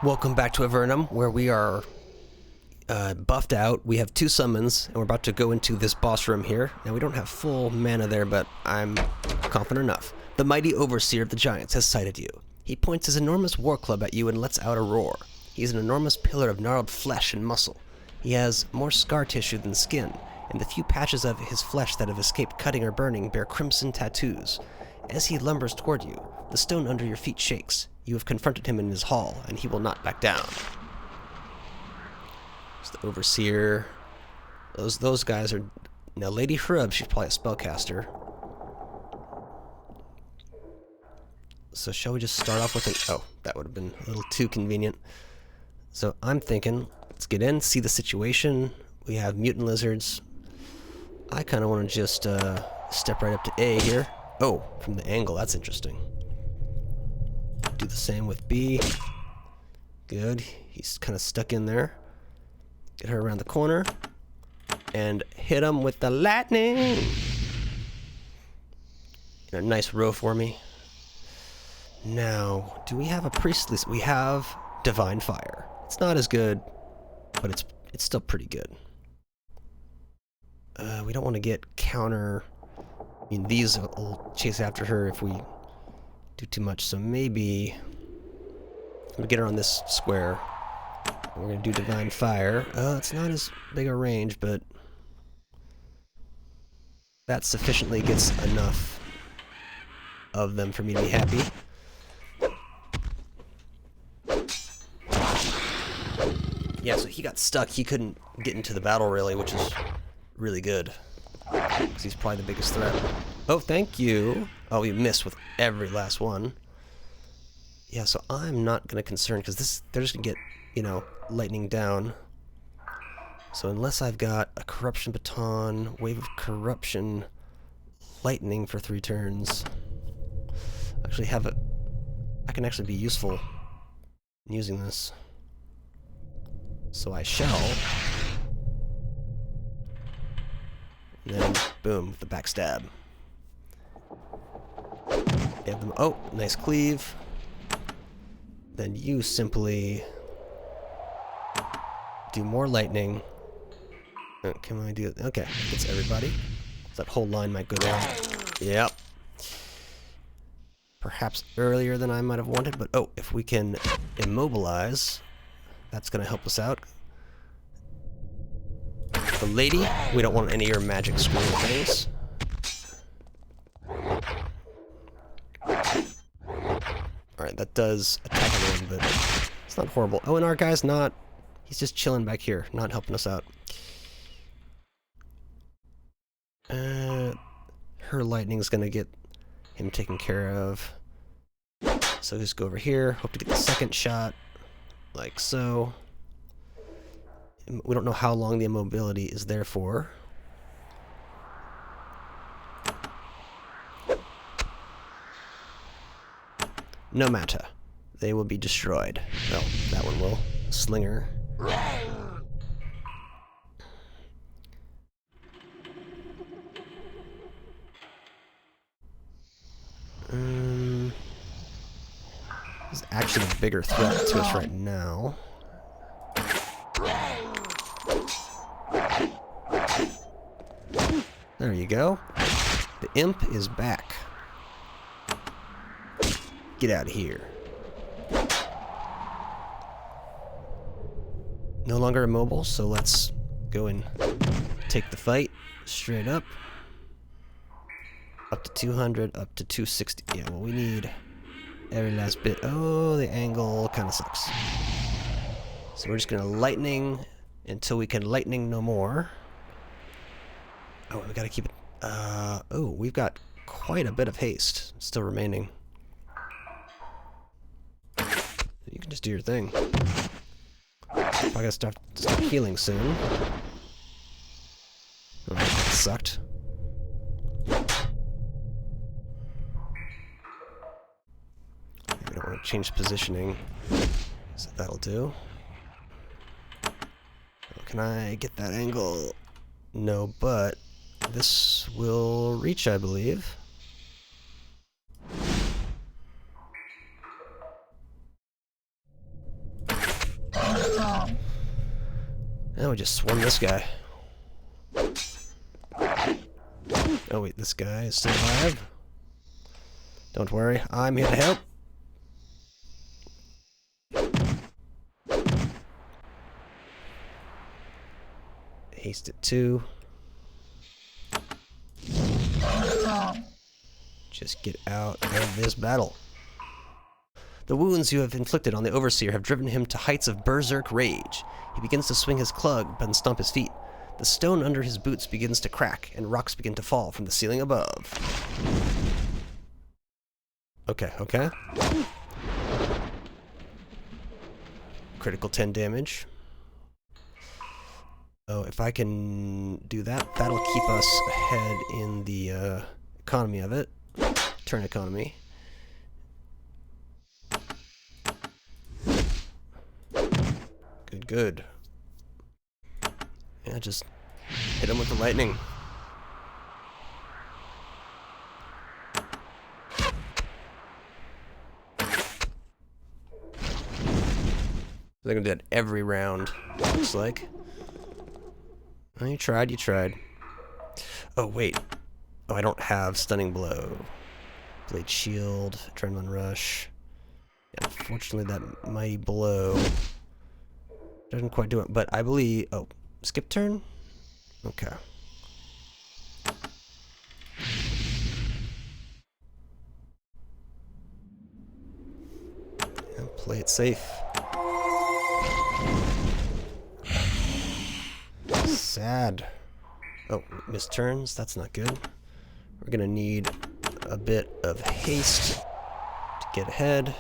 Welcome back to Avernum, where we are buffed out. We have 2 summons, and we're about to go into this boss room here. Now, we don't have full mana there, but I'm confident enough. The mighty overseer of the giants has sighted you. He points his enormous war club at you and lets out a roar. He is an enormous pillar of gnarled flesh and muscle. He has more scar tissue than skin, and the few patches of his flesh that have escaped cutting or burning bear crimson tattoos. As he lumbers toward you, the stone under your feet shakes. You have confronted him in his hall, and he will not back down. It's the Overseer. Those guys are... Now, Lady Hrub, she's probably a spellcaster. So shall we just start off with an... Oh, that would have been a little too convenient. So I'm thinking, let's get in, see the situation. We have mutant lizards. I kind of want to just step right up to A here. Oh, from the angle, that's interesting. Do the same with B. Good. He's kind of stuck in there. Get her around the corner. And hit him with the lightning. A nice row for me. Now, do we have a priestly? We have divine fire. It's not as good, but it's still pretty good. We don't want to get counter... I mean, these will chase after her if we do too much, so maybe I'm gonna get her on this square. We're gonna do divine fire. It's not as big a range, but that sufficiently gets enough of them for me to be happy. Yeah, so he got stuck. He couldn't get into the battle really, which is really good. Because he's probably the biggest threat. Oh, thank you. Oh, we missed with every last one. Yeah, so I'm not going to concern, because they're just going to get, you know, lightning down. So unless I've got a corruption baton, wave of corruption, lightning for 3 turns, actually have it. I can actually be useful in using this. So I shall. And then, boom, the backstab. Have them. Oh, nice cleave. Then you simply do more lightning. Can I do it? Okay, it's everybody. That whole line might go down. Yep. Perhaps earlier than I might have wanted, but oh, if we can immobilize, that's going to help us out. The lady, we don't want any of your magic screen things. Alright, that does attack a little bit. It's not horrible. Oh, and our guy's not... He's just chilling back here, not helping us out. Her lightning's gonna get him taken care of. So just go over here, hope to get the second shot. Like so. We don't know how long the immobility is there for. No matter. They will be destroyed. Well, that one will. Slinger. He's actually a bigger threat to us right now. There you go. The imp is back. Get out of here. No longer immobile, so let's go and take the fight straight up. Up to 200, up to 260. Yeah, well, we need every last bit. Oh, the angle kind of sucks. So we're just going to lightning until we can lightning no more. Oh, we gotta keep it... oh, we've got quite a bit of haste still remaining. You can just do your thing. I gotta start healing soon. Oh, that sucked. We don't want to change positioning, so that'll do. Can I get that angle? No, but this will reach, I believe. Now we just swarm this guy. Oh wait, this guy is still alive. Don't worry, I'm here to help. Haste it too. Just get out of this battle. The wounds you have inflicted on the Overseer have driven him to heights of berserk rage. He begins to swing his club and stomp his feet. The stone under his boots begins to crack, and rocks begin to fall from the ceiling above. Okay, okay. Critical 10 damage. Oh, if I can do that, that'll keep us ahead in the economy of it. Turn economy. Good, good. Yeah, just hit him with the lightning. They're gonna do that every round, looks like. Oh, you tried, you tried. Oh, wait. Oh, I don't have Stunning Blow. Blade Shield, Adrenaline Rush. Yeah, unfortunately, that Mighty Blow doesn't quite do it, but I believe... Oh, skip turn? Okay. Yeah, play it safe. Sad. Oh, missed turns? That's not good. We're gonna need a bit of haste to get ahead.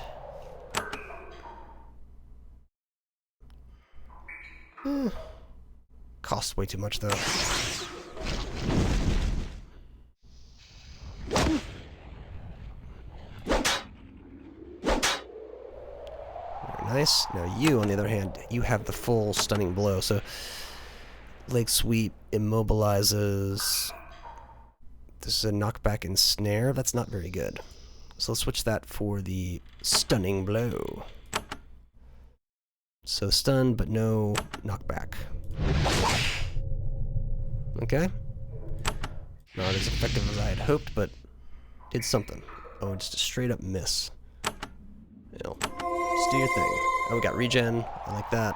Costs way too much, though. Very nice. Now you, on the other hand, you have the full Stunning Blow, so Leg Sweep immobilizes. This is a knockback and snare. That's not very good. So let's switch that for the Stunning Blow. So stun, but no knockback. Okay. Not as effective as I had hoped, but did something. Oh, just a straight up miss. You know, just do your thing. Oh, we got regen. I like that.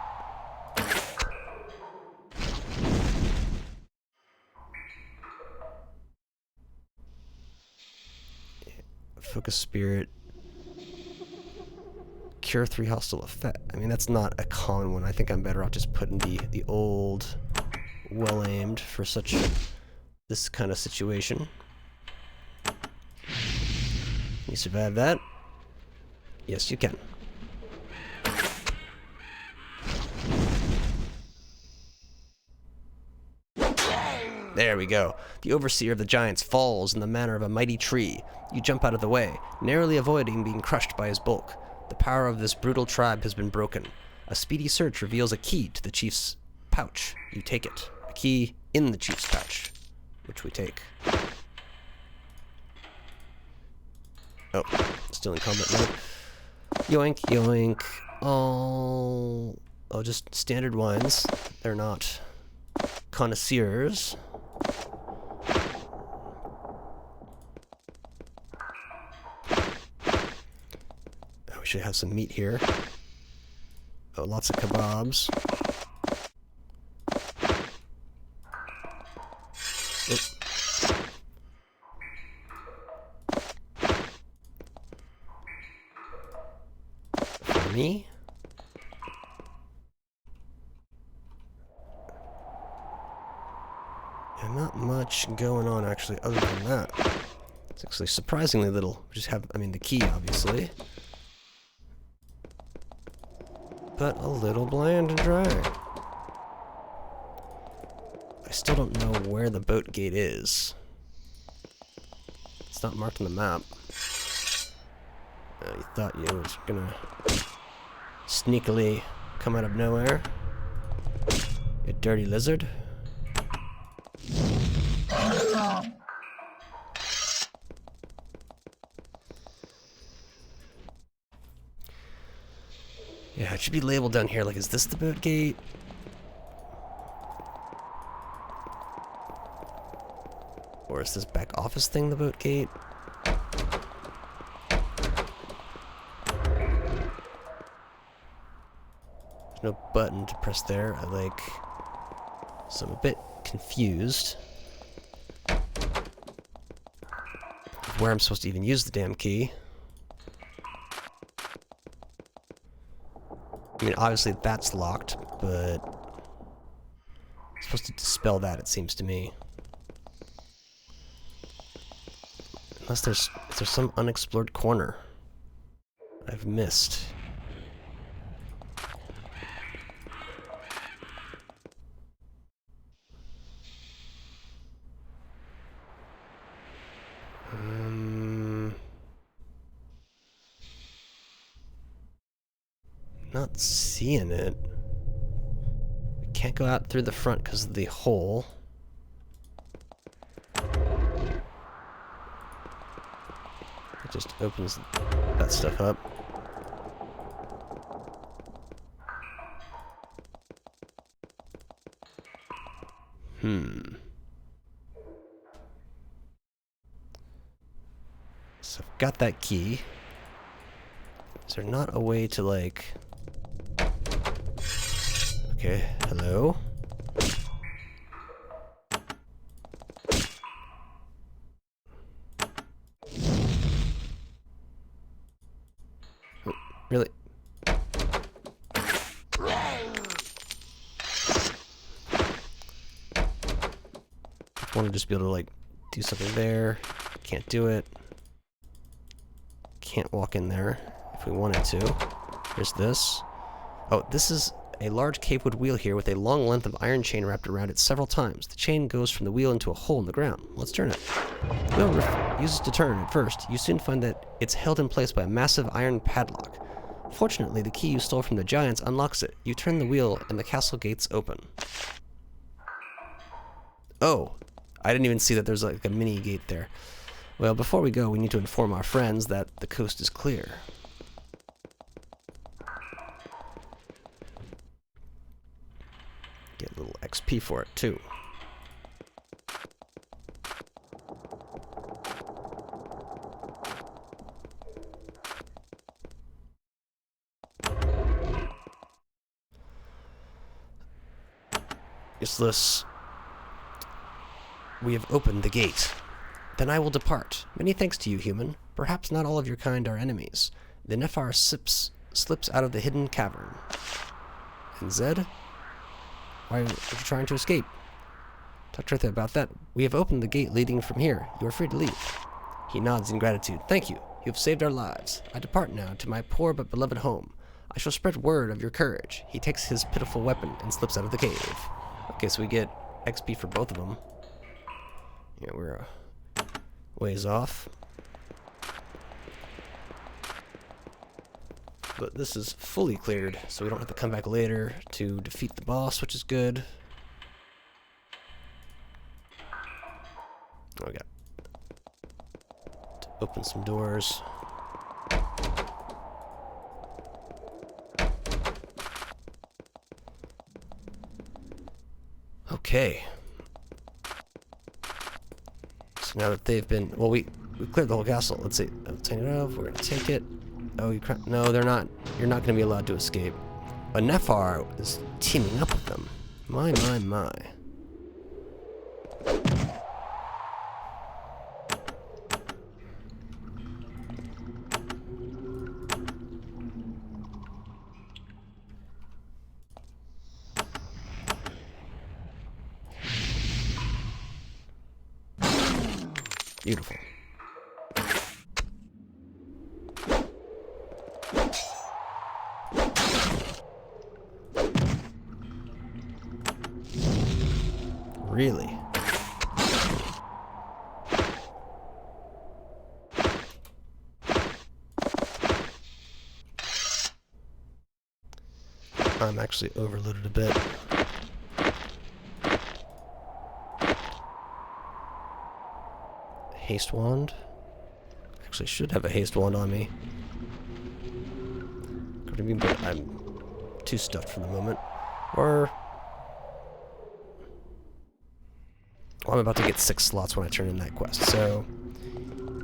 Focus Spirit. Cure 3 hostile effect. I mean, that's not a common one. I think I'm better off just putting the old, well-aimed for such this kind of situation. You survive that? Yes, you can. There we go. The Overseer of the Giants falls in the manner of a mighty tree. You jump out of the way, narrowly avoiding being crushed by his bulk. The power of this brutal tribe has been broken. A speedy search reveals a key to the chief's pouch. You take it. A key in the chief's pouch, which we take. Oh, still in combat mode. Yoink, yoink. Oh, just standard wines. They're not connoisseurs. Should have some meat here. Oh, lots of kebabs. For me? And not much going on actually other than that. It's actually surprisingly little. We just have, I mean, the key obviously. But a little bland and dry. I still don't know where the boat gate is. It's not marked on the map. You thought you was gonna sneakily come out of nowhere. You dirty lizard. Yeah, it should be labeled down here, like, is this the boat gate? Or is this back office thing the boat gate? There's no button to press there. So I'm a bit confused where I'm supposed to even use the damn key. I mean, obviously that's locked, but I'm supposed to dispel that, it seems to me. Unless there's some unexplored corner I've missed. Not seeing it. We can't go out through the front because of the hole. It just opens that stuff up. So I've got that key. Is there not a way to, like... Okay, hello? Oh, really? I want to just be able to, like, do something there. Can't do it. Can't walk in there if we wanted to. Here's this. Oh, this is a large capewood wheel here with a long length of iron chain wrapped around it several times. The chain goes from the wheel into a hole in the ground. Let's turn it. The wheel refuses to turn at first. You soon find that it's held in place by a massive iron padlock. Fortunately, the key you stole from the giants unlocks it. You turn the wheel and the castle gates open. Oh, I didn't even see that there's like a mini gate there. Well, before we go, we need to inform our friends that the coast is clear. Get a little XP for it, too. Useless. We have opened the gate. Then I will depart. Many thanks to you, human. Perhaps not all of your kind are enemies. The Nephar slips out of the hidden cavern. And Zed? Why are you trying to escape? Talk to Tritha about that. We have opened the gate leading from here. You are free to leave. He nods in gratitude. Thank you. You have saved our lives. I depart now to my poor but beloved home. I shall spread word of your courage. He takes his pitiful weapon and slips out of the cave. Okay, so we get XP for both of them. Yeah, we're a ways off. But this is fully cleared, so we don't have to come back later to defeat the boss, which is good. Oh, we got to open some doors. Okay. So now that they've been... Well, we cleared the whole castle. Let's see. I'll turn it off. We're going to take it. Oh, no, they're not. You're not going to be allowed to escape. A Nephar is teaming up with them. My, my, my. Beautiful. Really? I'm actually overloaded a bit. Haste wand? Actually should have a haste wand on me. But I'm too stuffed for the moment. Or Well, I'm about to get 6 slots when I turn in that quest, so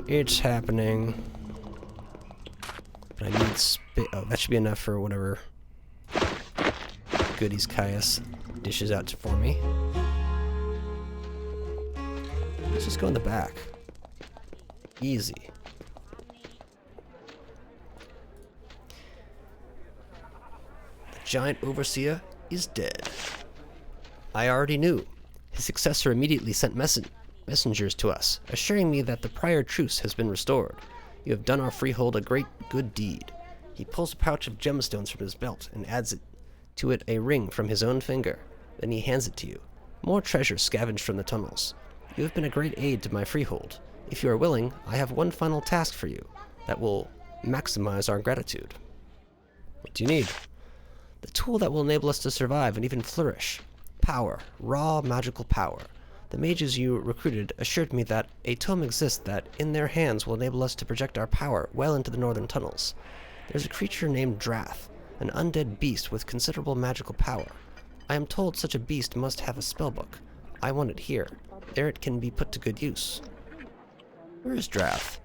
it's happening. But I need oh, that should be enough for whatever goodies Caius dishes out for me. Let's just go in the back. Easy. The giant overseer is dead. I already knew. His successor immediately sent messengers to us, assuring me that the prior truce has been restored. You have done our freehold a great good deed. He pulls a pouch of gemstones from his belt and adds to it a ring from his own finger. Then he hands it to you. More treasure scavenged from the tunnels. You have been a great aid to my freehold. If you are willing, I have one final task for you that will maximize our gratitude. What do you need? The tool that will enable us to survive and even flourish. Power. Raw magical power. The mages you recruited assured me that a tome exists that, in their hands, will enable us to project our power well into the northern tunnels. There's a creature named Drath, an undead beast with considerable magical power. I am told such a beast must have a spellbook. I want it here. There it can be put to good use. Where is Drath?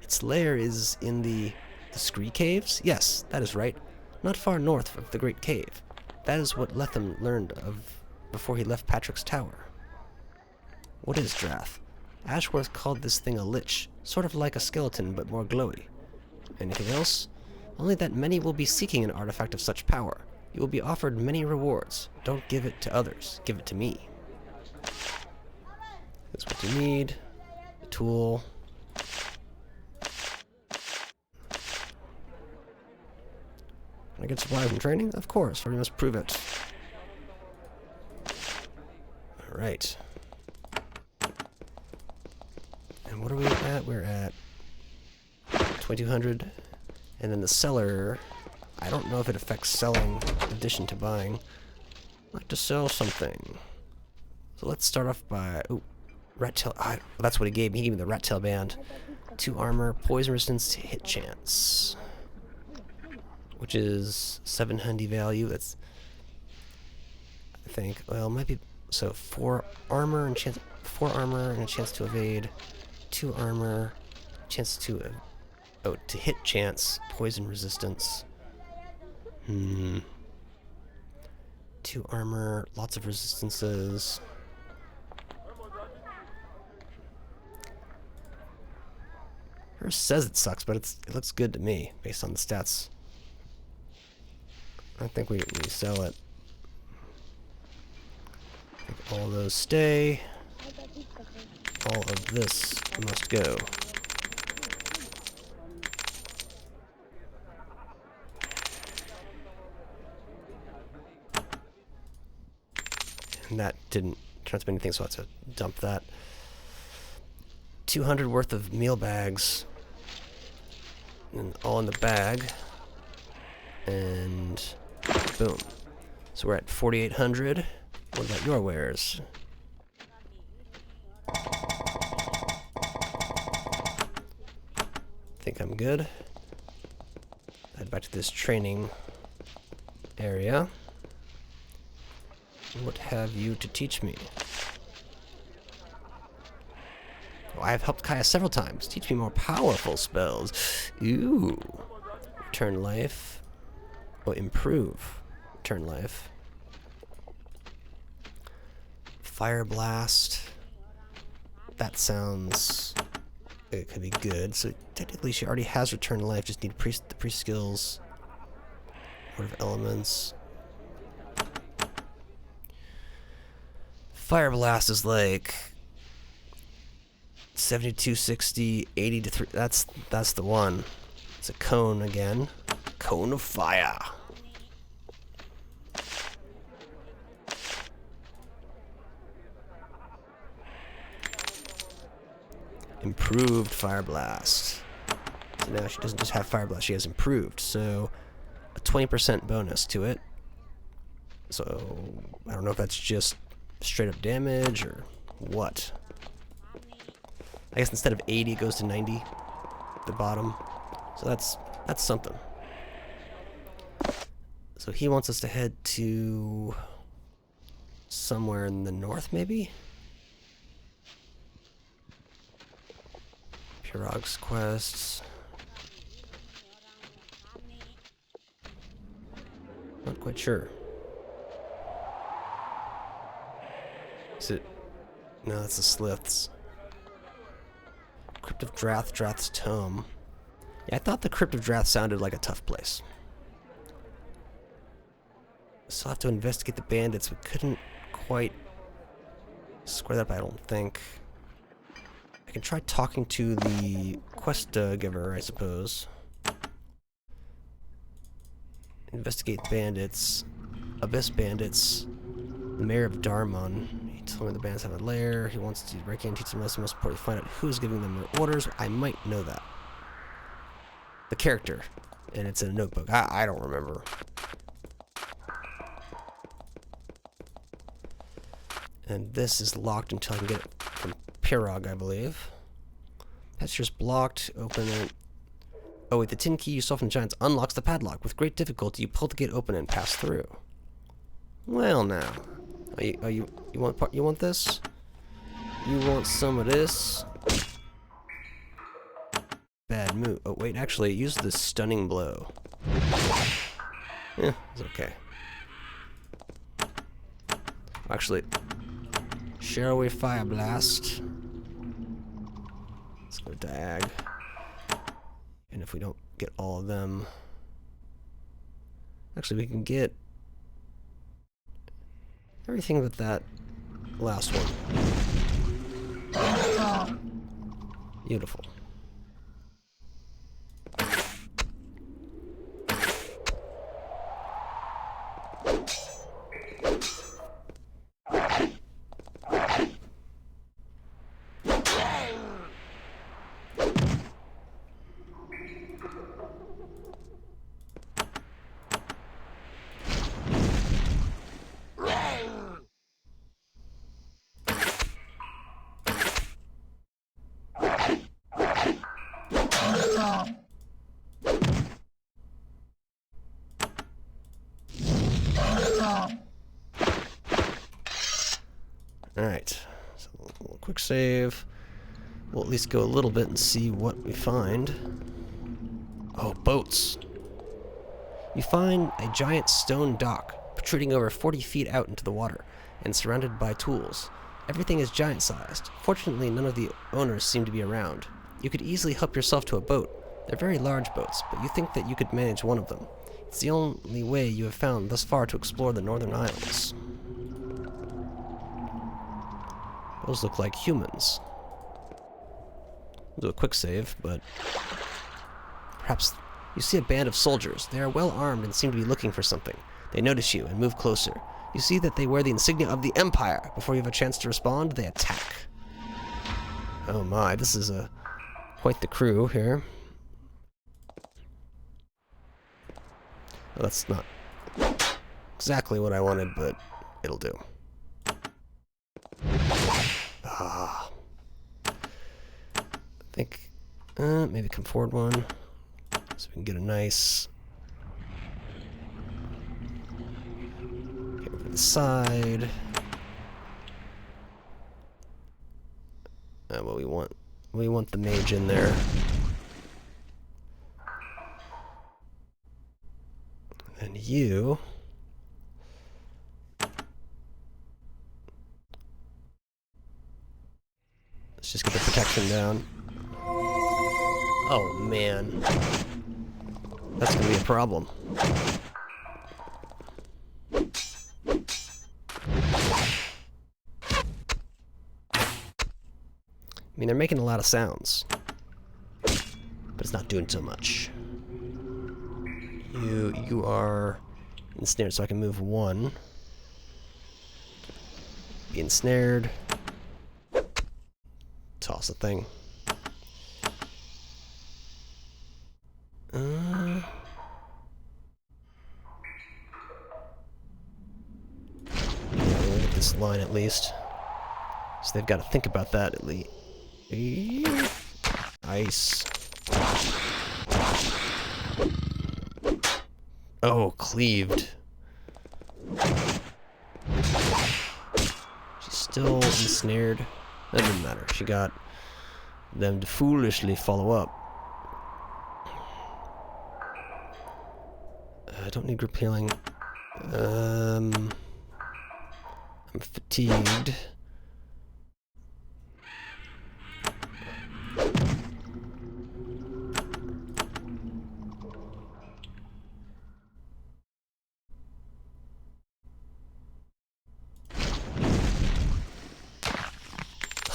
Its lair is in the Scree Caves? Yes, that is right. Not far north of the Great Cave. That is what Lethem learned of before he left Patrick's Tower. What is Drath? Ashworth called this thing a lich, sort of like a skeleton but more glowy. Anything else? Only that many will be seeking an artifact of such power. You will be offered many rewards. Don't give it to others. Give it to me. That's what you need. A tool. Can I get supplies and training? Of course, we must prove it. Alright. And what are we at? We're at 2200. And then the cellar, I don't know if it affects selling in addition to buying. I'd like to sell something. So let's start off by, ooh, rat tail, well, that's what he gave me. He gave me the rat tail band. 2 armor, poison resistance, hit chance. Which is 700 value. That's, I think, well, it might be, so 4 armor and chance, 4 armor and a chance to evade. 2 armor, chance to, to hit chance, poison resistance. 2 armor, lots of resistances. Hers says it sucks, but it looks good to me based on the stats. I think we sell it. I think all those stay. All of this must go. And that didn't turn out to be anything, so I have to dump that. 200 worth of meal bags. And all in the bag. And boom. So we're at 4,800. What about your wares? Think I'm good. Head back to this training area. What have you to teach me? Oh, I have helped Kaya several times. Teach me more powerful spells. Ooh. Return life. Oh, improve. Return life. Fire blast. That sounds... it could be good. So technically she already has return life. Just need the priest skills. Word of elements. Fire blast is like 72, 60, 80 to 3. That's the one. It's a cone again. Cone of fire. Improved fire blast. So now she doesn't just have fire blast, she has improved. So a 20% bonus to it. So I don't know if that's just straight up damage or what. I guess instead of 80 it goes to 90 at the bottom. So that's something. So he wants us to head to somewhere in the north maybe? Fnargh's quests. Not quite sure. Is it? No, that's the Sliths. Crypt of Drath, Drath's Tome. Yeah, I thought the Crypt of Drath sounded like a tough place. Still have to investigate the bandits. We couldn't quite square that up, I don't think. I can try talking to the quest giver, I suppose. Investigate bandits. Abyss bandits. The mayor of Darmon. He told me the bandits have a lair. He wants to break in and teach them lessons. Most importantly, find out who's giving them their orders. I might know that. The character. And it's in a notebook. I don't remember. And this is locked until I can get it from Fnargh, I believe. Pasture's blocked. Open it. Oh wait, the tin key you saw from the giants unlocks the padlock. With great difficulty, you pull the gate open and pass through. Well now. You want this? You want some of this? Bad move. Oh wait, actually, use the stunning blow. Yeah, it's okay. Actually, shall we fire blast? Let's go diag. And if we don't get all of them, actually we can get everything but that last one. Beautiful. Alright, so a little quick save. We'll at least go a little bit and see what we find. Oh, boats. You find a giant stone dock protruding over 40 feet out into the water and surrounded by tools. Everything is giant-sized. Fortunately, none of the owners seem to be around. You could easily help yourself to a boat. They're very large boats, but you think that you could manage one of them. It's the only way you have found thus far to explore the Northern Isles. Those look like humans. We'll do a quick save, but perhaps you see a band of soldiers. They are well armed and seem to be looking for something. They notice you and move closer. You see that they wear the insignia of the Empire. Before you have a chance to respond, they attack. Oh my, this is quite the crew here. Well, that's not exactly what I wanted, but it'll do. Ah. I think, maybe come forward one, so we can get a nice... Okay, over to the side. Well, we want the mage in there. And you... Let's just get the protection down. Oh man. That's gonna be a problem. I mean, they're making a lot of sounds, but it's not doing so much. You are ensnared, so I can move one. Be ensnared. Toss the thing. Yeah, we'll get this line at least. So they've got to think about that at least. Ice. Oh, cleaved. She's still ensnared. That doesn't matter. She got them to foolishly follow up. I don't need group healing. I'm fatigued.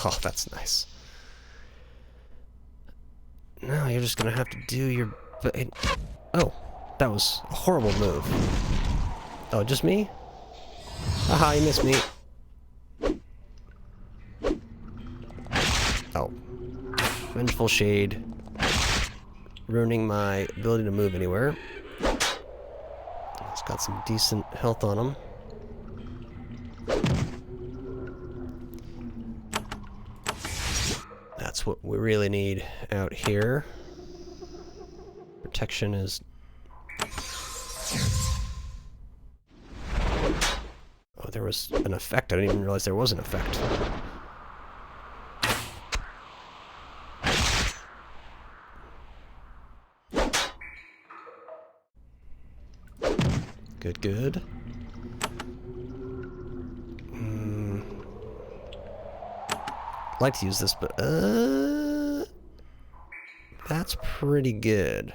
Oh, that's nice. Now you're just gonna have to do your... Oh, that was a horrible move. Oh, just me? Haha, you missed me. Oh. Vengeful Shade. Ruining my ability to move anywhere. It's got some decent health on him. That's what we really need out here. Protection is... Oh, there was an effect. I didn't even realize there was an effect. Good, good. I'd like to use this, but that's pretty good.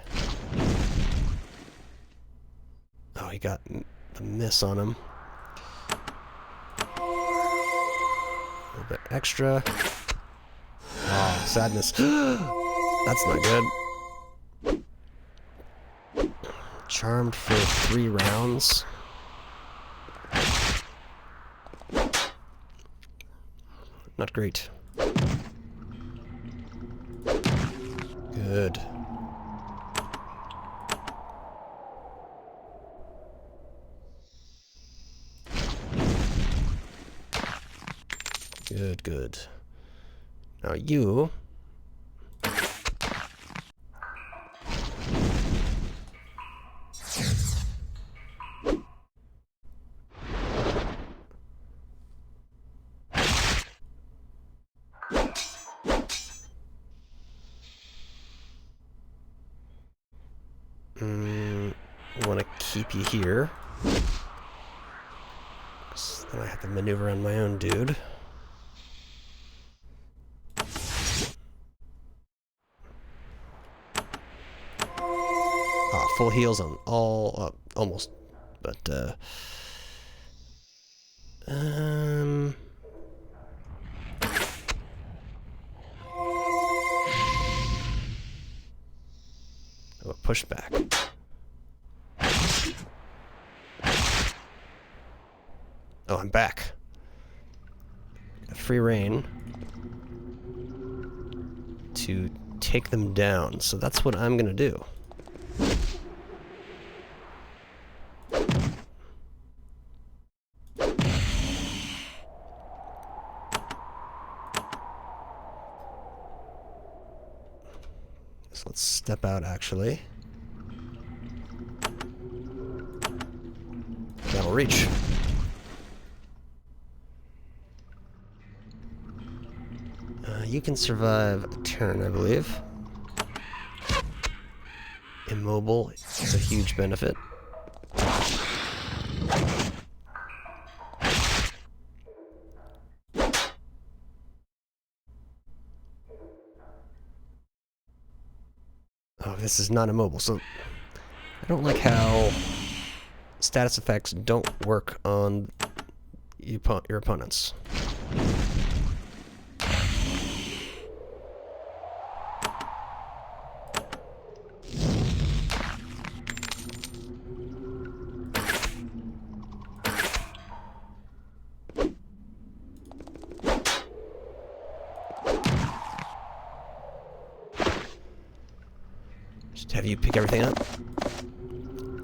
Oh, he got the miss on him. A little bit extra. Oh, sadness. That's not good. Charmed for 3 rounds. Not great. Good. Good, good. Now you... I want to keep you here. So then I have to maneuver on my own dude. Ah, full heals on all, almost, but oh, push back. Oh, I'm back. Got free reign to take them down, so that's what I'm gonna do. So let's step out, actually. That'll reach. You can survive a turn, I believe. Immobile is a huge benefit. Oh, this is not immobile, so I don't like how status effects don't work on your opponents. Just have you pick everything up.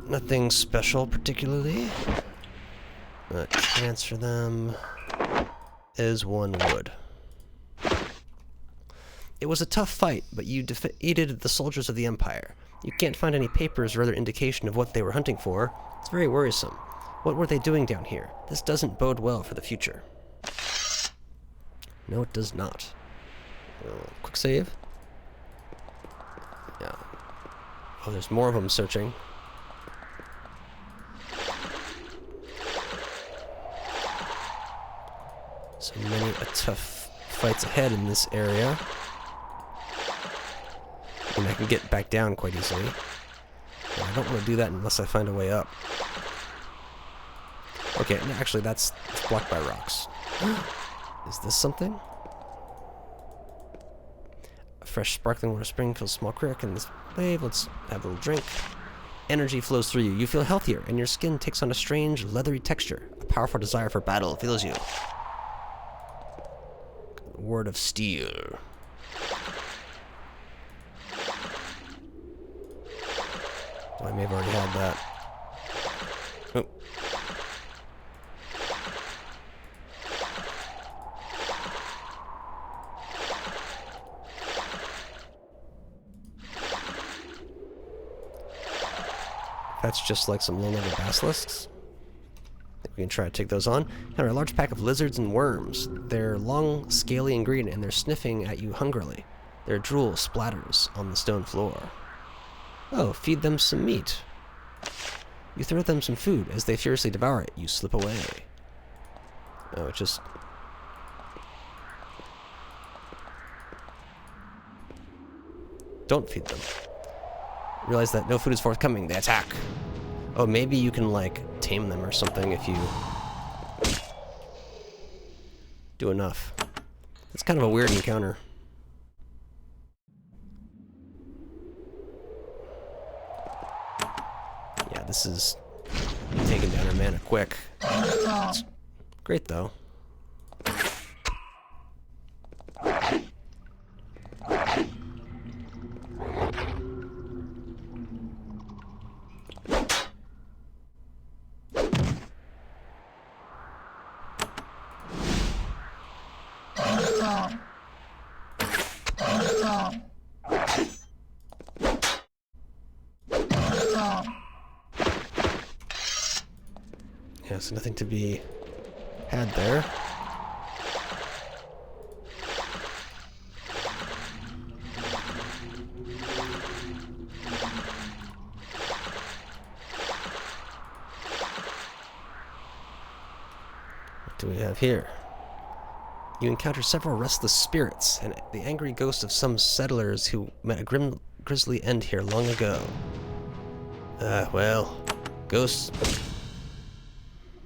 Nothing special particularly. Transfer them as one would. It was a tough fight, but you defeated the soldiers of the Empire. You can't find any papers or other indication of what they were hunting for. It's very worrisome. What were they doing down here? This doesn't bode well for the future. No, it does not. Quick save. Yeah. Oh, there's more of them searching. So many tough fights ahead in this area. And I can get back down quite easily. But I don't want to do that unless I find a way up. Okay, no, actually it's blocked by rocks. Is this something? A fresh sparkling water spring fills a small creek in this wave. Let's have a little drink. Energy flows through you. You feel healthier, and your skin takes on a strange, leathery texture. A powerful desire for battle fills you. Word of Steel. Oh, I may have already had that. Oh. That's just like some low-level basilisks. I think we can try to take those on. And a large pack of lizards and worms. They're long, scaly, and green, and they're sniffing at you hungrily. Their drool splatters on the stone floor. Oh, feed them some meat. You throw them some food. As they furiously devour it, you slip away. Oh, it just... Don't feed them. Realize that no food is forthcoming. They attack. Oh, maybe you can, like, tame them or something if you do enough. It's kind of a weird encounter. Yeah, this is taking down our mana quick. It's great, though. Yeah, so nothing to be had there. What do we have here? You encounter several restless spirits and the angry ghosts of some settlers who met a grisly end here long ago. Well, ghosts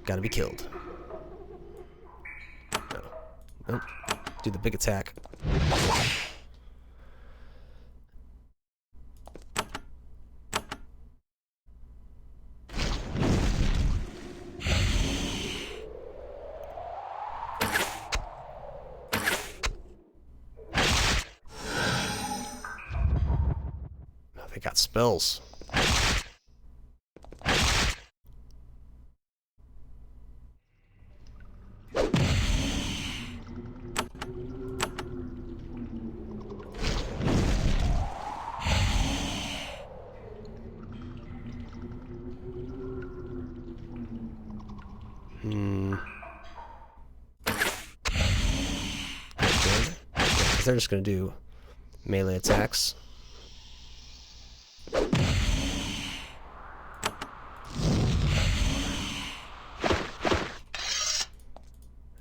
gotta be killed. No. Nope. Do the big attack. Oh, they got spells. They're just going to do melee attacks.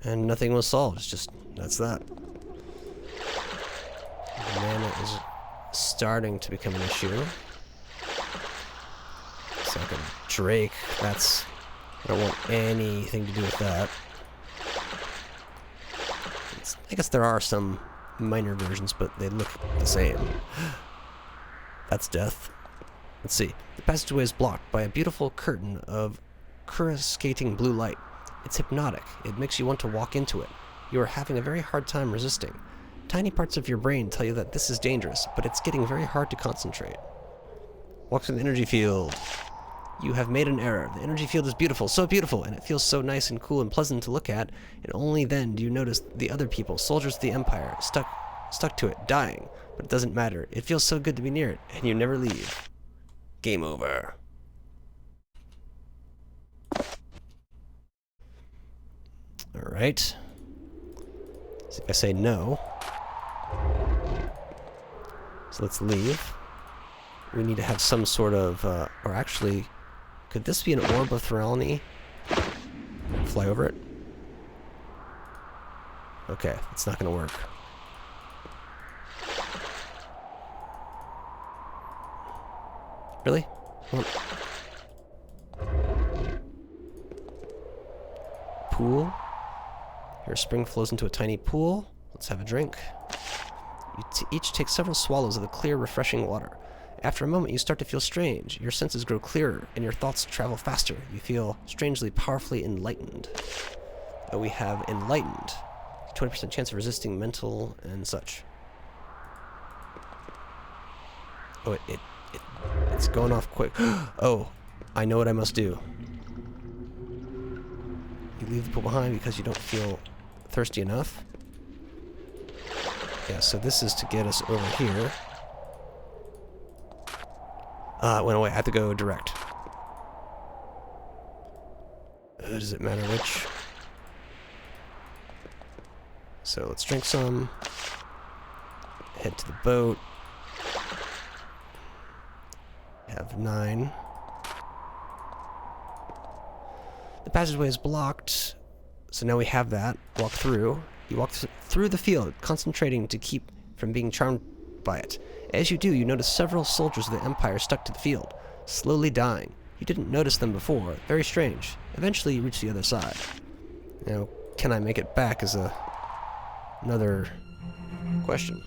And nothing was solved. It's just, that's that. Mana is starting to become an issue. It's like a Drake. That's... I don't want anything to do with that. I guess there are some minor versions, but they look the same. That's death. Let's see. The passageway is blocked by a beautiful curtain of coruscating blue light. It's hypnotic. It makes you want to walk into it. You are having a very hard time resisting. Tiny parts of your brain tell you that this is dangerous, but it's getting very hard to concentrate. Walk through the energy field. You have made an error. The energy field is beautiful, so beautiful, and it feels so nice and cool and pleasant to look at, and only then do you notice the other people, soldiers of the Empire, stuck to it, dying. But it doesn't matter. It feels so good to be near it, and you never leave. Game over. Alright. See if I say no. So let's leave. We need to have some sort of, or actually, could this be an orb of Thoralny? Fly over it? Okay, it's not going to work. Really? Hold on. Pool. Here a spring flows into a tiny pool. Let's have a drink. You each take several swallows of the clear, refreshing water. After a moment, you start to feel strange. Your senses grow clearer, and your thoughts travel faster. You feel strangely, powerfully enlightened. We have enlightened. 20% chance of resisting mental and such. Oh, it's going off quick. Oh, I know what I must do. You leave the pool behind because you don't feel thirsty enough. Yeah, so this is to get us over here. It went away. I have to go direct. Does it matter which? So let's drink some. Head to the boat. Have 9. The passageway is blocked, so now we have that. Walk through. You walk through the field, concentrating to keep from being charmed by it. As you do, you notice several soldiers of the Empire stuck to the field, slowly dying. You didn't notice them before. Very strange. Eventually, you reach the other side. Now, can I make it back is another question.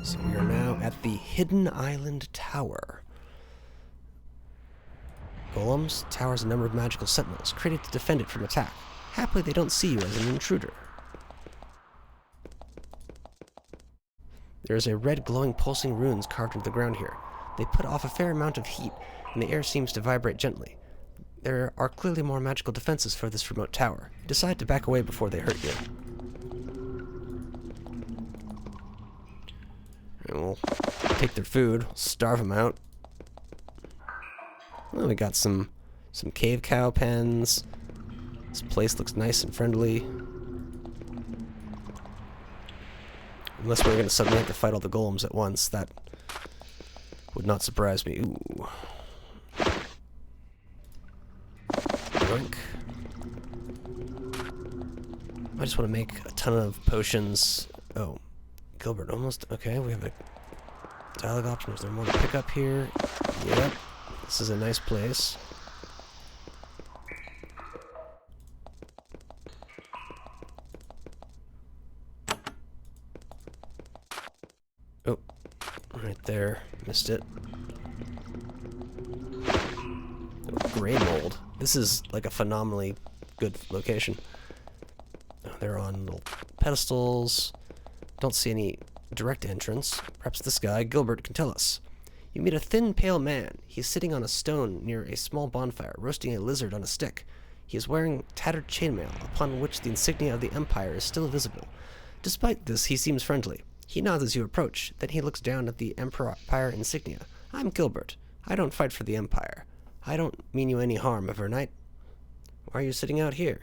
So we are now at the Hidden Island Tower. Golems, towers a number of magical sentinels, created to defend it from attack. Happily, they don't see you as an intruder. There is a red glowing pulsing runes carved into the ground here. They put off a fair amount of heat, and the air seems to vibrate gently. There are clearly more magical defenses for this remote tower. You decide to back away before they hurt you. And we'll take their food, starve them out. Well, we got some cave cow pens. This place looks nice and friendly. Unless we're going to suddenly have to fight all the golems at once, that would not surprise me. Ooh. Drink. I just want to make a ton of potions. Oh, Gilbert, almost. Okay, we have a dialogue option. Is there more to pick up here? Yep. This is a nice place. Oh, right there. Missed it. Oh, gray mold. This is like a phenomenally good location. Oh, they're on little pedestals. Don't see any direct entrance. Perhaps this guy, Gilbert, can tell us. You meet a thin, pale man. He is sitting on a stone near a small bonfire, roasting a lizard on a stick. He is wearing tattered chainmail, upon which the insignia of the Empire is still visible. Despite this, he seems friendly. He nods as you approach. Then he looks down at the Empire insignia. I'm Gilbert. I don't fight for the Empire. I don't mean you any harm, Evernight. Why are you sitting out here?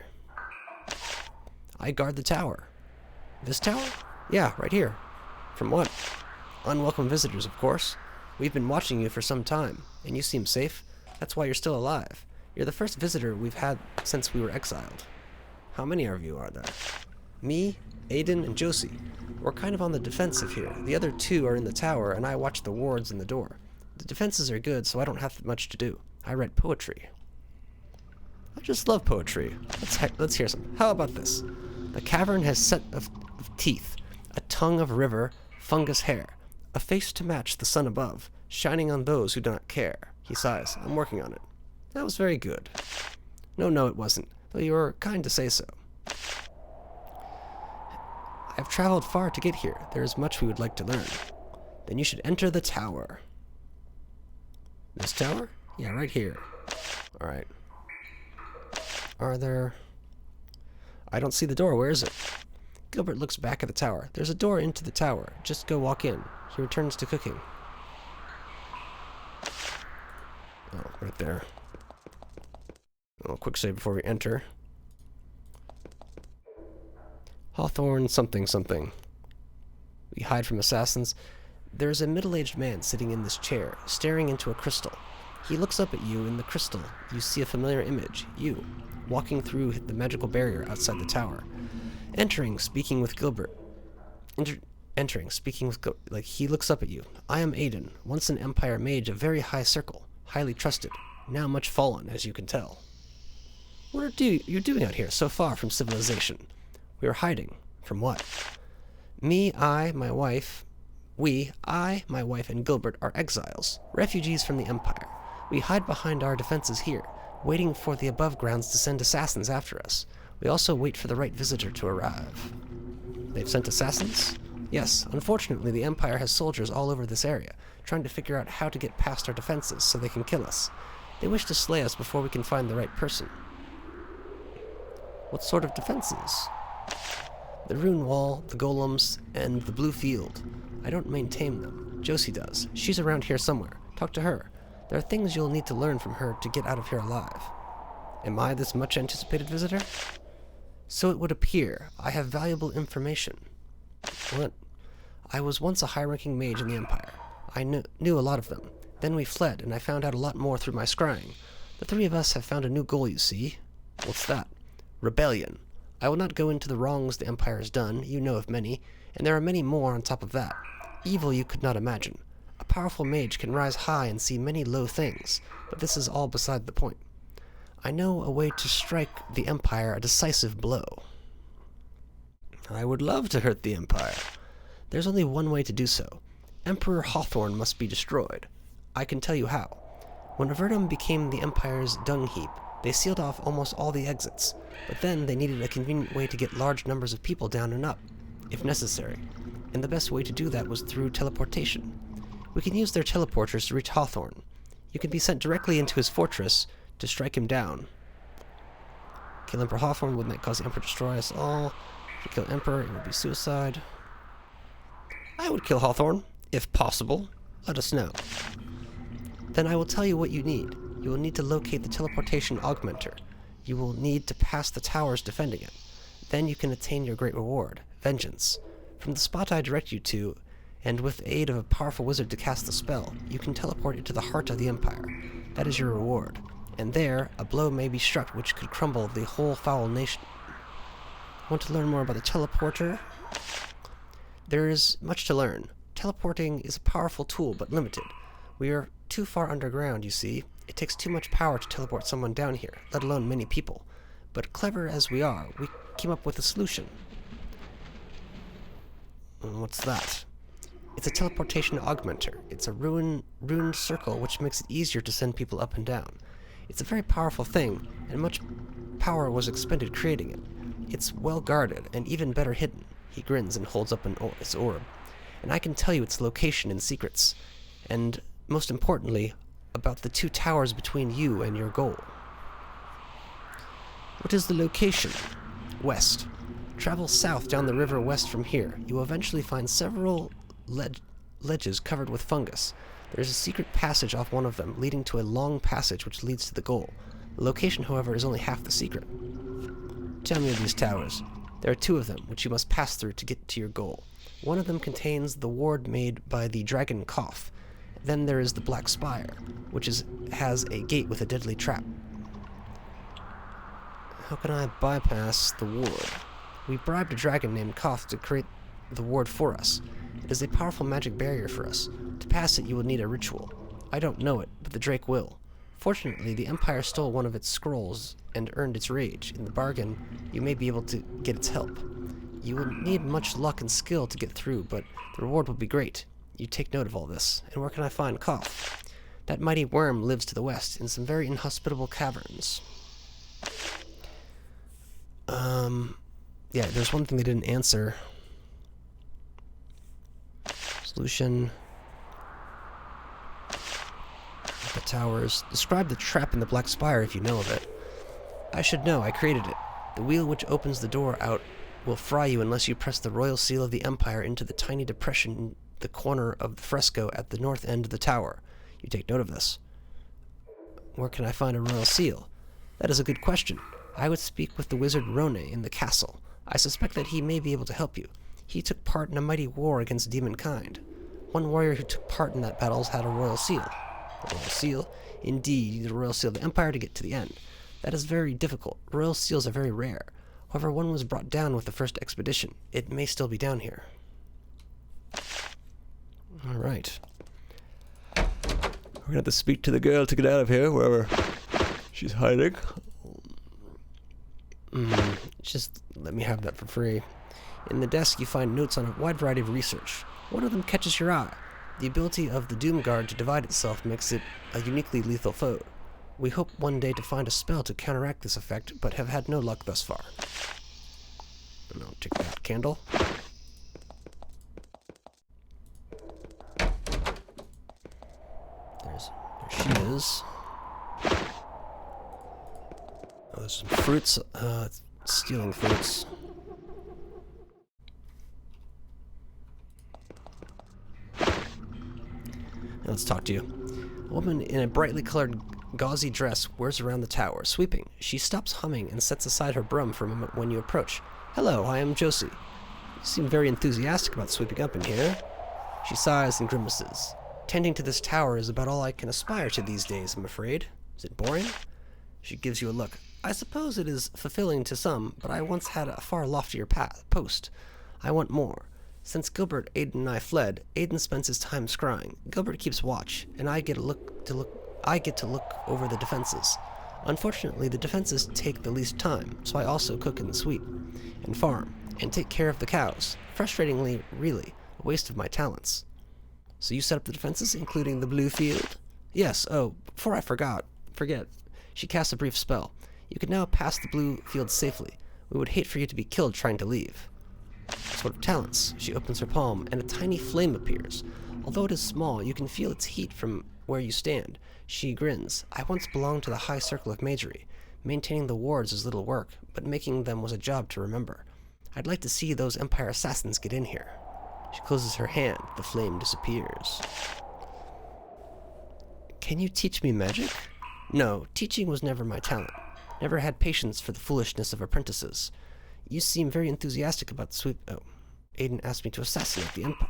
I guard the tower. This tower? Yeah, right here. From what? Unwelcome visitors, of course. We've been watching you for some time, and you seem safe. That's why you're still alive. You're the first visitor we've had since we were exiled. How many of you are there? Me, Aiden, and Josie. We're kind of on the defensive here. The other 2 are in the tower, and I watch the wards in the door. The defenses are good, so I don't have much to do. I read poetry. I just love poetry. Let's hear some. How about this? The cavern has set of teeth, a tongue of river, fungus hair, a face to match the sun above, shining on those who do not care. He sighs. I'm working on it. That was very good. No, it wasn't, though you were kind to say so. I have traveled far to get here. There is much we would like to learn. Then you should enter the tower. This tower? Yeah, right here. Alright. Are there... I don't see the door. Where is it? Gilbert looks back at the tower. There's a door into the tower. Just go walk in. He returns to cooking. Oh, right there. Oh, quick save before we enter. Hawthorne something something. We hide from assassins. There is a middle-aged man sitting in this chair, staring into a crystal. He looks up at you in the crystal. You see a familiar image, you, walking through the magical barrier outside the tower. Entering, speaking with Gilbert. Like, he looks up at you. I am Aiden, once an Empire mage of very high circle, highly trusted, now much fallen, as you can tell. What are you doing out here, so far from civilization? We are hiding. From what? My wife, and Gilbert are exiles, refugees from the Empire. We hide behind our defenses here, waiting for the above grounds to send assassins after us. We also wait for the right visitor to arrive. They've sent assassins? Yes, unfortunately the Empire has soldiers all over this area, trying to figure out how to get past our defenses so they can kill us. They wish to slay us before we can find the right person. What sort of defenses? The rune wall, the golems, and the blue field. I don't maintain them. Josie does. She's around here somewhere. Talk to her. There are things you'll need to learn from her to get out of here alive. Am I this much anticipated visitor? So it would appear. I have valuable information. What? I was once a high-ranking mage in the Empire. I knew a lot of them. Then we fled, and I found out a lot more through my scrying. The three of us have found a new goal, you see. What's that? Rebellion. I will not go into the wrongs the Empire has done, you know of many, and there are many more on top of that. Evil you could not imagine. A powerful mage can rise high and see many low things, but this is all beside the point. I know a way to strike the Empire a decisive blow. I would love to hurt the Empire. There's only one way to do so. Emperor Hawthorne must be destroyed. I can tell you how. When Avernum became the Empire's dung heap, they sealed off almost all the exits, but then they needed a convenient way to get large numbers of people down and up, if necessary, and the best way to do that was through teleportation. We can use their teleporters to reach Hawthorne. You can be sent directly into his fortress to strike him down. Kill Emperor Hawthorne, wouldn't that cause the Emperor to destroy us all? If you kill Emperor, it would be suicide. I would kill Hawthorne, if possible. Let us know. Then I will tell you what you need. You will need to locate the teleportation augmenter. You will need to pass the towers defending it. Then you can attain your great reward, vengeance. From the spot I direct you to, and with the aid of a powerful wizard to cast the spell, you can teleport into the heart of the Empire. That is your reward. And there, a blow may be struck which could crumble the whole foul nation. Want to learn more about the teleporter? There is much to learn. Teleporting is a powerful tool, but limited. We are too far underground, you see. It takes too much power to teleport someone down here, let alone many people. But clever as we are, we came up with a solution. What's that? It's a teleportation augmenter. It's a runed circle which makes it easier to send people up and down. It's a very powerful thing, and much power was expended creating it. It's well guarded, and even better hidden. He grins and holds up his orb. And I can tell you its location and secrets. And, most importantly, about the two towers between you and your goal. What is the location? West. Travel south down the river west from here. You will eventually find several ledges covered with fungus. There is a secret passage off one of them, leading to a long passage which leads to the goal. The location, however, is only half the secret. Tell me of these towers. There are two of them, which you must pass through to get to your goal. One of them contains the ward made by the dragon Cough. Then there is the Black Spire, which has a gate with a deadly trap. How can I bypass the ward? We bribed a dragon named Cough to create the ward for us. It is a powerful magic barrier for us. To pass it, you will need a ritual. I don't know it, but the Drake will. Fortunately, the Empire stole one of its scrolls and earned its rage. In the bargain, you may be able to get its help. You will need much luck and skill to get through, but the reward will be great. You take note of all this. And where can I find Cough? That mighty worm lives to the west, in some very inhospitable caverns. Yeah, there's one thing they didn't answer. Solution. The towers. Describe the trap in the Black Spire if you know of it. I should know, I created it. The wheel which opens the door out will fry you unless you press the royal seal of the Empire into the tiny depression in the corner of the fresco at the north end of the tower. You take note of this. Where can I find a royal seal? That is a good question. I would speak with the wizard Rone in the castle. I suspect that he may be able to help you. He took part in a mighty war against demonkind. One warrior who took part in that battle had a royal seal. A royal seal? Indeed, you need a royal seal of the Empire to get to the end. That is very difficult. Royal seals are very rare. However, one was brought down with the first expedition. It may still be down here. Alright. We're gonna have to speak to the girl to get out of here, wherever she's hiding. Just let me have that for free. In the desk, you find notes on a wide variety of research. One of them catches your eye. The ability of the Doom Guard to divide itself makes it a uniquely lethal foe. We hope one day to find a spell to counteract this effect, but have had no luck thus far. And I'll take that candle. There she is. Oh, there's some fruits. Stealing fruits. Now let's talk to you. A woman in a brightly colored gauzy dress whirs around the tower, sweeping. She stops humming and sets aside her broom for a moment when you approach. Hello, I am Josie. You seem very enthusiastic about sweeping up in here. She sighs and grimaces. Tending to this tower is about all I can aspire to these days, I'm afraid. Is it boring? She gives you a look. I suppose it is fulfilling to some, but I once had a far loftier post. I want more. Since Gilbert, Aiden, and I fled, Aiden spends his time scrying. Gilbert keeps watch, and I get to look over the defenses. Unfortunately, the defenses take the least time, so I also cook and sweep, and farm, and take care of the cows. Frustratingly, really, a waste of my talents. So you set up the defenses, including the blue field? Yes, oh, before I forget. She casts a brief spell. You can now pass the blue field safely. We would hate for you to be killed trying to leave. Sort of talents. She opens her palm, and a tiny flame appears. Although it is small, you can feel its heat from where you stand. She grins. I once belonged to the high circle of magery. Maintaining the wards is little work, but making them was a job to remember. I'd like to see those Empire assassins get in here. She closes her hand. The flame disappears. Can you teach me magic? No, teaching was never my talent. Never had patience for the foolishness of apprentices. You seem very enthusiastic about the sweep. Oh, Aiden asked me to assassinate the Empire.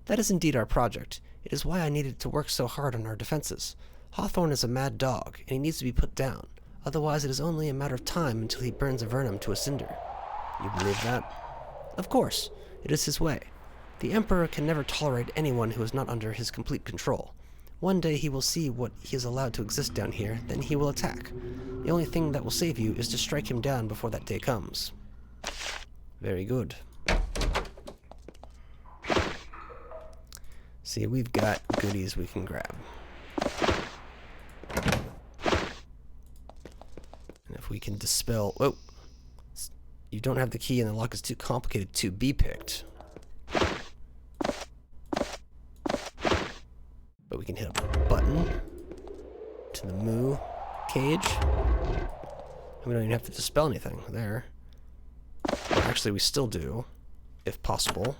That is indeed our project. It is why I needed to work so hard on our defenses. Hawthorne is a mad dog, and he needs to be put down. Otherwise, it is only a matter of time until he burns Avernum to a cinder. You believe that? Of course. It is his way. The Emperor can never tolerate anyone who is not under his complete control. One day he will see what he is allowed to exist down here, then he will attack. The only thing that will save you is to strike him down before that day comes. Very good. See, we've got goodies we can grab. And if we can dispel... Oh! You don't have the key and the lock is too complicated to be picked. But we can hit a button to the moo cage. And we don't even have to dispel anything there. Well, actually, we still do, if possible.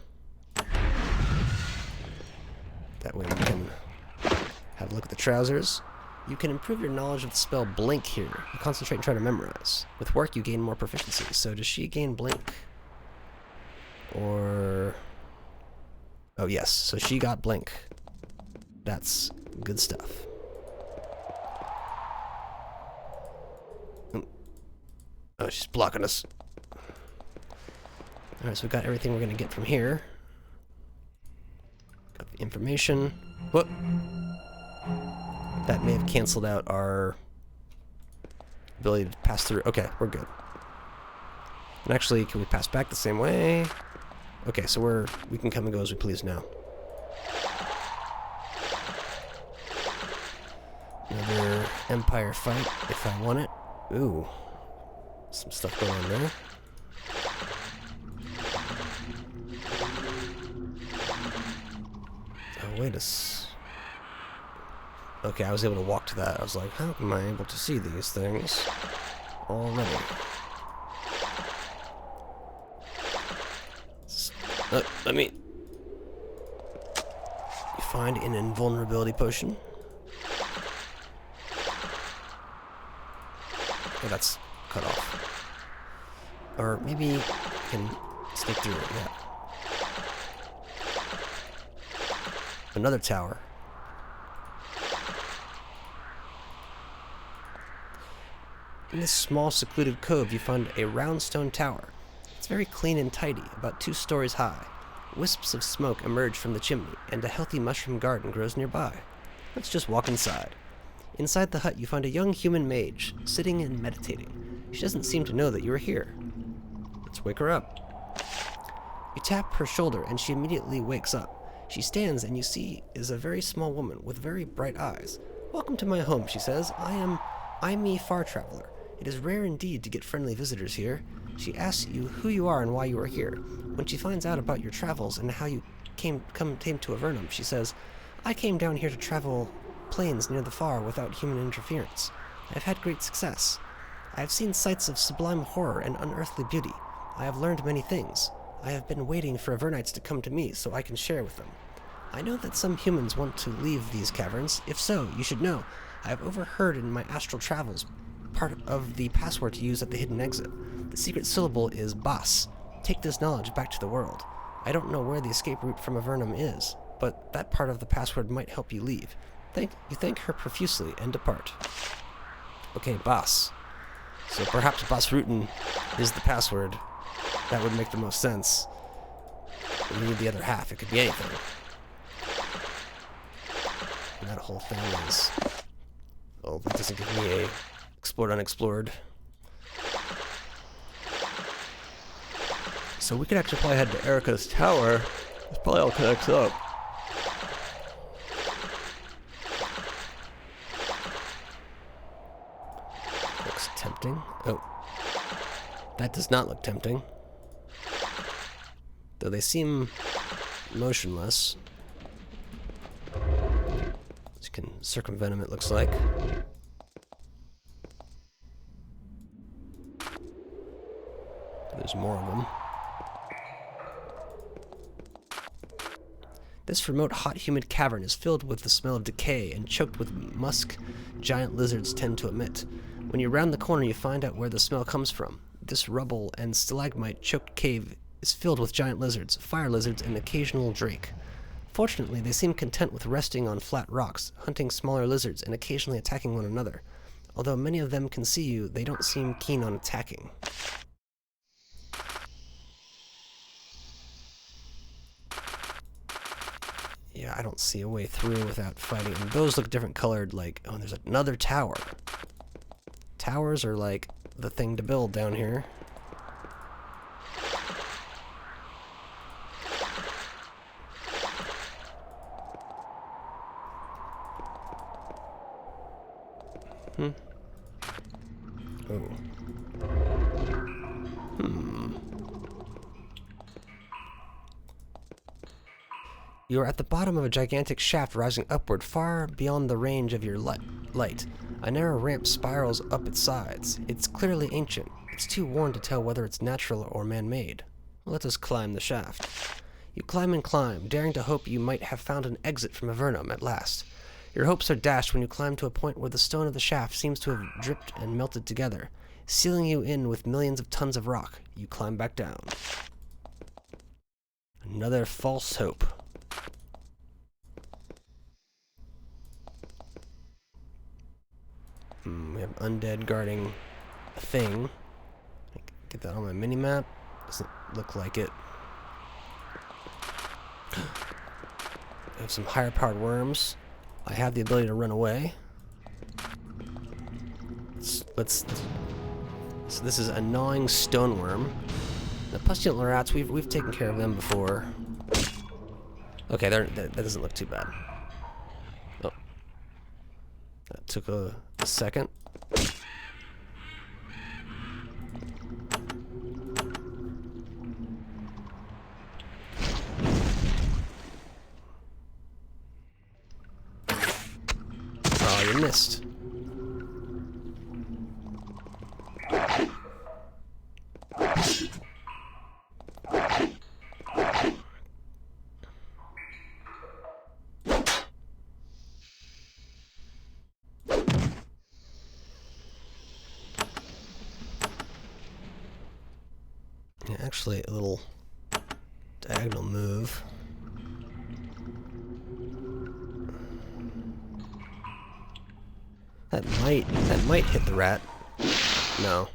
That way we can have a look at the trousers. You can improve your knowledge of the spell Blink here. You concentrate and try to memorize. With work, you gain more proficiency. So does she gain Blink? Or... Oh, yes. So she got Blink. That's good stuff. Oh, she's blocking us. Alright, so we've got everything we're going to get from here. Got the information. Whoop! That may have canceled out our ability to pass through. Okay, we're good. And actually, can we pass back the same way? Okay, so we can come and go as we please now. Another Empire fight, if I want it. Ooh. Some stuff going on there. Oh, wait a Okay, I was able to walk to that. I was like, how am I able to see these things already? Let me... You find an invulnerability potion. Oh, that's cut off. Or maybe I can sneak through it, yeah. Another tower. In this small, secluded cove, you find a round stone tower. It's very clean and tidy, about 2 stories high. Wisps of smoke emerge from the chimney, and a healthy mushroom garden grows nearby. Let's just walk inside. Inside the hut, you find a young human mage, sitting and meditating. She doesn't seem to know that you are here. Let's wake her up. You tap her shoulder, and she immediately wakes up. She stands, and you see is a very small woman with very bright eyes. "Welcome to my home," she says. I'm a far traveler. It is rare indeed to get friendly visitors here. She asks you who you are and why you are here. When she finds out about your travels and how you came to Avernum, she says, "I came down here to travel plains near the far without human interference. I have had great success. I have seen sights of sublime horror and unearthly beauty. I have learned many things. I have been waiting for Avernites to come to me so I can share with them. I know that some humans want to leave these caverns. If so, you should know. I have overheard in my astral travels part of the password to use at the hidden exit. The secret syllable is Bas. Take this knowledge back to the world. I don't know where the escape route from Avernum is, but that part of the password might help you leave. You thank her profusely and depart." Okay, Bas. So perhaps Bas Rutten is the password. That would make the most sense. We need the other half. It could be anything. And that whole thing is... Oh, that doesn't give me a explored unexplored. So we could actually probably head to Erica's tower. This probably all connects up. Looks tempting. Oh. That does not look tempting. Though they seem motionless. So you can circumvent them, it looks like. There's more of them. This remote, hot, humid cavern is filled with the smell of decay and choked with musk giant lizards tend to emit. When you round the corner, you find out where the smell comes from. This rubble and stalagmite-choked cave is filled with giant lizards, fire lizards, and occasional drake. Fortunately, they seem content with resting on flat rocks, hunting smaller lizards, and occasionally attacking one another. Although many of them can see you, they don't seem keen on attacking. Yeah, I don't see a way through without fighting. And those look different colored, like... Oh, there's another tower. Towers are, like, the thing to build down here. Oh. You are at the bottom of a gigantic shaft rising upward far beyond the range of your light. A narrow ramp spirals up its sides. It's clearly ancient. It's too worn to tell whether it's natural or man-made. Let us climb the shaft. You climb and climb, daring to hope you might have found an exit from Avernum at last. Your hopes are dashed when you climb to a point where the stone of the shaft seems to have dripped and melted together, sealing you in with millions of tons of rock. You climb back down. Another false hope. We have undead guarding a thing. Get that on my mini-map. Doesn't look like it. I have some higher powered worms. I have the ability to run away. So this is a gnawing stoneworm. The pustulant rats, we've taken care of them before. Okay, that doesn't look too bad. Oh. That took a second. Oh, you missed. Yeah, actually, a little diagonal move. That might hit the rat. No.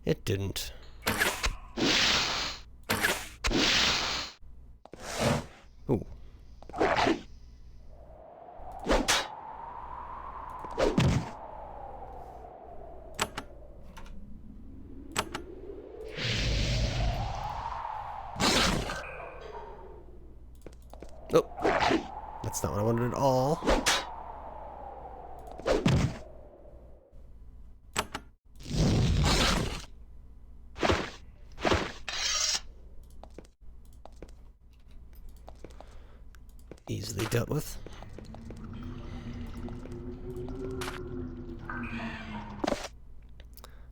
It didn't. Ooh. Oh, that's not what I wanted at all. Easily dealt with.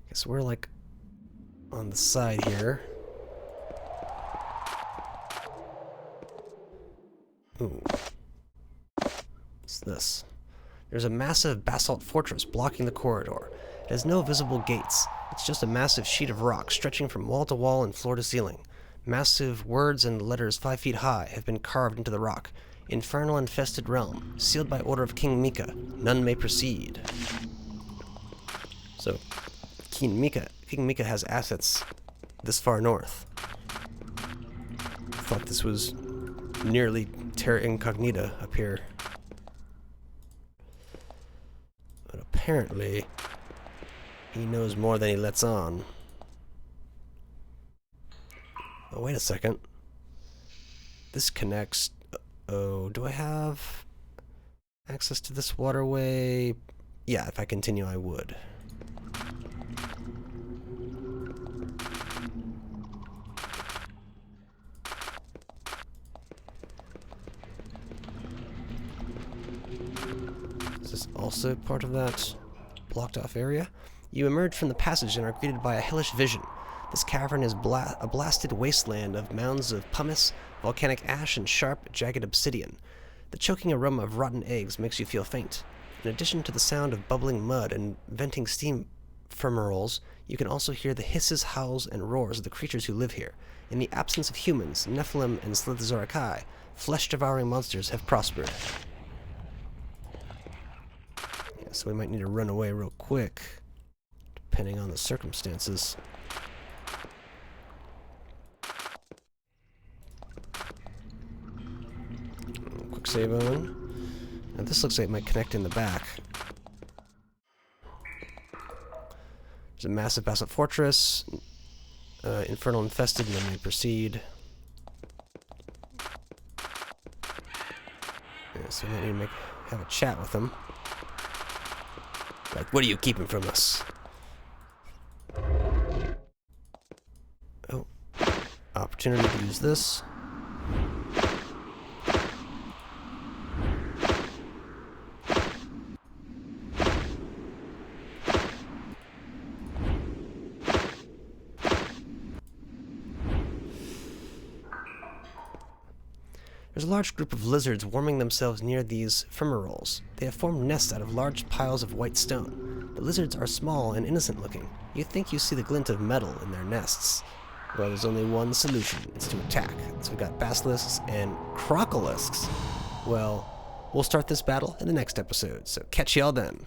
Guess we're like on the side here. Ooh. What's this? There's a massive basalt fortress blocking the corridor. It has no visible gates. It's just a massive sheet of rock stretching from wall to wall and floor to ceiling. Massive words and letters 5 feet high have been carved into the rock. Infernal infested realm, sealed by order of King Mika. None may proceed. So, King Mika has assets this far north. Thought this was nearly terra incognita up here. But apparently, he knows more than he lets on. Oh, wait a second. This connects... Oh, do I have access to this waterway? Yeah, if I continue, I would. Is this also part of that blocked off area? You emerge from the passage and are greeted by a hellish vision. This cavern is a blasted wasteland of mounds of pumice, volcanic ash, and sharp, jagged obsidian. The choking aroma of rotten eggs makes you feel faint. In addition to the sound of bubbling mud and venting steam fumaroles, you can also hear the hisses, howls, and roars of the creatures who live here. In the absence of humans, Nephilim and Slithzorkai, flesh-devouring monsters have prospered. Yeah, so we might need to run away real quick, depending on the circumstances. Quick save on. And this looks like it might connect in the back. There's a massive basalt fortress. Infernal infested, and then we proceed. Yeah, so we might need to have a chat with them. Like, what are you keeping from us? Oh. Opportunity to use this. There's a large group of lizards warming themselves near these fumaroles. They have formed nests out of large piles of white stone. The lizards are small and innocent looking. You think you see the glint of metal in their nests. Well, there's only one solution. It's to attack. So we've got basilisks and crocolisks. Well, we'll start this battle in the next episode, so catch y'all then.